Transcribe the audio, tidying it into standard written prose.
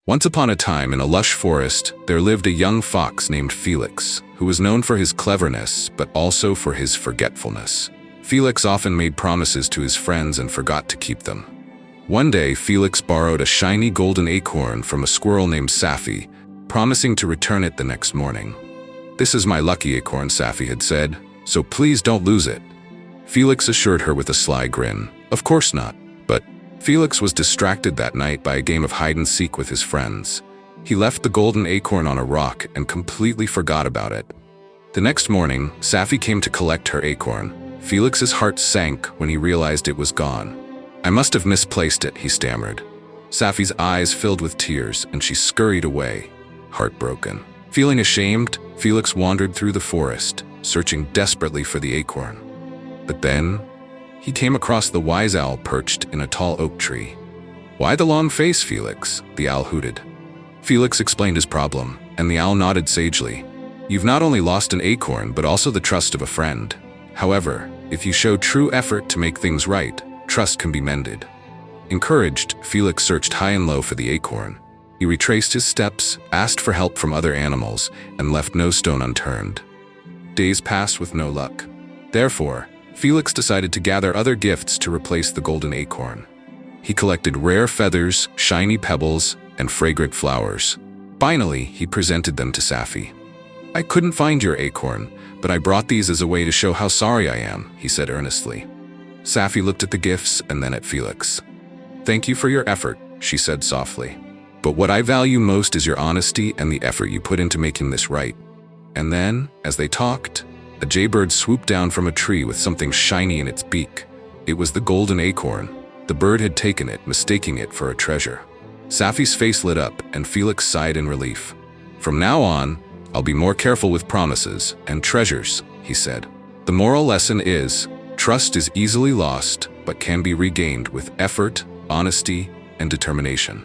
Once upon a time, in a lush forest, there lived a young fox named Felix, who was known for his cleverness, but also for his forgetfulness. Felix often made promises to his friends and forgot to keep them. One day, Felix borrowed a shiny golden acorn from a squirrel named Safi, promising to return it the next morning. "This is my lucky acorn," Safi had said, "so please don't lose it." Felix assured her with a sly grin, "Of course not." But Felix was distracted that night by a game of hide-and-seek with his friends. He left the golden acorn on a rock and completely forgot about it. The next morning, Safi came to collect her acorn. Felix's heart sank when he realized it was gone. "I must have misplaced it," he stammered. Safi's eyes filled with tears, and she scurried away, heartbroken. Feeling ashamed, Felix wandered through the forest, searching desperately for the acorn. But then, he came across the wise owl perched in a tall oak tree. "Why the long face, Felix?" the owl hooted. Felix explained his problem, and the owl nodded sagely. "You've not only lost an acorn, but also the trust of a friend. However, if you show true effort to make things right, trust can be mended." Encouraged, Felix searched high and low for the acorn. He retraced his steps, asked for help from other animals, and left no stone unturned. Days passed with no luck. Therefore, Felix decided to gather other gifts to replace the golden acorn. He collected rare feathers, shiny pebbles, and fragrant flowers. Finally, he presented them to Safi. "I couldn't find your acorn, but I brought these as a way to show how sorry I am," he said earnestly. Safi looked at the gifts and then at Felix. "Thank you for your effort," she said softly. "But what I value most is your honesty and the effort you put into making this right." And then, as they talked, a jaybird swooped down from a tree with something shiny in its beak. It was the golden acorn. The bird had taken it, mistaking it for a treasure. Safi's face lit up, and Felix sighed in relief. "From now on, I'll be more careful with promises and treasures," he said. The moral lesson is, trust is easily lost, but can be regained with effort, honesty, and determination.